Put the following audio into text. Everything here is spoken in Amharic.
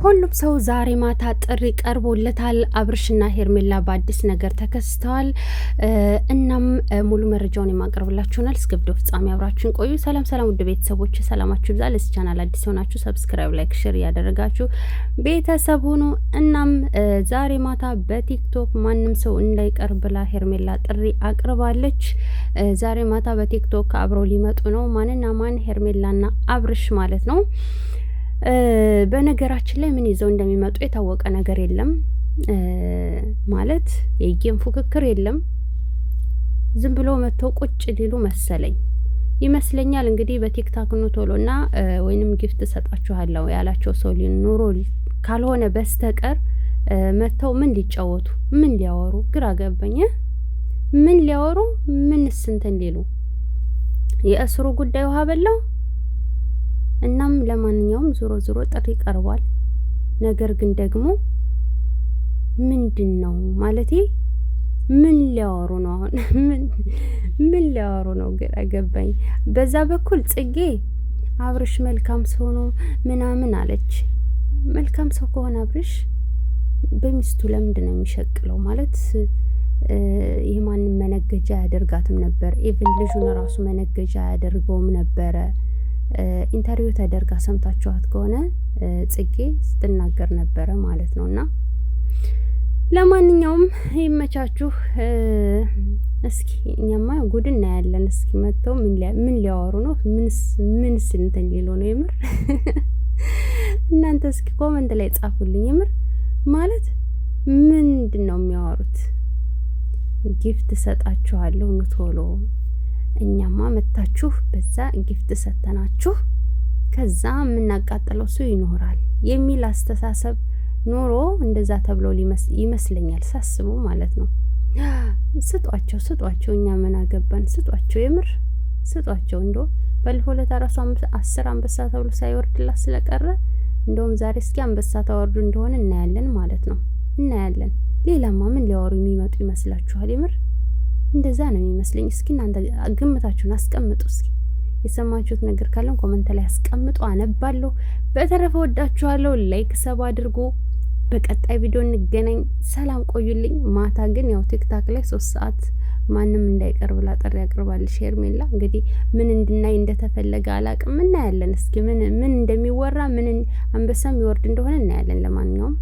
ሁሉም ሰው ዛሬ ማታ ጥሪ ቀርቦለታል። አብርሽና ሄርሜላ በአዲስ ነገር ተከስተዋል። እናም ሙሉ መረጃውን የማቀርብላችሁናል። እስከ ቪዲዮ ፍጻሜ አብራችሁን ቆዩ። ሰላም ሰላም፣ ውድ ቤተሰቦች ሰላማችሁ ይብዛ። ለዚህ ቻናል አዲስ ሆናችሁ ሰብስክራይብ፣ ላይክ፣ ሼር እያደረጋችሁ ቤተሰብ ሁኑ። እናም ዛሬ ማታ በቲክቶክ ማንም ሰው እንዳይቀር ብላ ሄርሜላ ጥሪ አቅርባለች። ዛሬ ማታ በቲክቶክ አብረው ሊመጡ ነው። ማንና ማን? ሄርሜላና አብርሽ ማለት ነው። በነገራችን ላይ ምን ይዘው እንደሚመጡ የታወቀ ነገር የለም። ማለት የጌም ፉክክር የለም። ዝም ብሎ መተው ቁጭ ሊሉ መሰለኝ ይመስለኛል። እንግዲህ በቲክታክ ኑ ቶሎና ወይንም ጊፍት ሰጣችኋለሁ ያላቸው ሰው ሊኖር ካልሆነ በስተቀር መተው ምን ሊጫወቱ ምን ሊያወሩ ግራ ገባኝ። ምን ሊያወሩ ምን እንትን ሊሉ የእስሩ ጉዳይ ውሃ በላው። እናም ለማንኛውም ዞሮ ዞሮ ጥሪ ቀርቧል። ነገር ግን ደግሞ ምንድነው ማለቴ ምን ሊያወሩ ነው? አሁን ምን ሊያወሩ ነው? ግራ ገባኝ። በዛ በኩል ጽጌ አብርሽ መልካም ሰው ነው ምናምን አለች። መልካም ሰው ከሆነ አብርሽ በሚስቱ ለምንድን ነው የሚሸቅለው? ማለት የማንም መነገጃ ያደርጋትም ነበር። ኢቭን ልጁን ራሱ መነገጃ ያደርገውም ነበረ። ኢንተርቪው ተደርጋ ሰምታችኋት ከሆነ ጽጌ ስትናገር ነበረ ማለት ነው። እና ለማንኛውም ይመቻችሁ። እስኪ እኛማ ጉድ እናያለን። እስኪ መጥተው ምን ሊያወሩ ነው? ምንስ እንትን ሊሉ ነው? የምር እናንተ እስኪ ኮመንት ላይ ጻፉልኝ። የምር ማለት ምንድን ነው የሚያወሩት? ጊፍት ሰጣችኋለሁ ኑ ቶሎ፣ እኛማ መታችሁ በዛ ጊፍት ሰተናችሁ ከዛ የምናቃጥለው ሰው ይኖራል የሚል አስተሳሰብ ኖሮ እንደዛ ተብሎ ይመስለኛል ሳስቡ ማለት ነው። ስጧቸው፣ እኛ ምን አገባን? ስጧቸው፣ የምር ስጧቸው። እንደው ባለፈው ለታራሱ 10 አንበሳ ተብሎ ሳይወርድላት ስለቀረ እንደውም ዛሬ እስኪ አንበሳ ተወርዱ እንደሆነ እናያለን ማለት ነው። እናያለን። ሌላማ ምን ሊያወሩ የሚመጡ ይመስላችኋል? የምር እንደዛ ነው የሚመስለኝ። እስኪ እናንተ ግምታችሁን አስቀምጡ። እስኪ የሰማችሁት ነገር ካለን ኮመንት ላይ አስቀምጡ፣ አነባለሁ። በተረፈ ወዳችኋለሁ። ላይክ ሰብ አድርጉ። በቀጣይ ቪዲዮ እንገናኝ። ሰላም ቆዩልኝ። ማታ ግን ያው ቲክታክ ላይ 3 ሰዓት ማንም እንዳይቀር ብላ ጥሪ ያቅርባለች ሄርሜላ። እንግዲህ ምን እንድናይ እንደተፈለገ አላቅም። እናያለን። እስኪ ምን እንደሚወራ ምን አንበሳ የሚወርድ እንደሆነ እናያለን። ለማንኛውም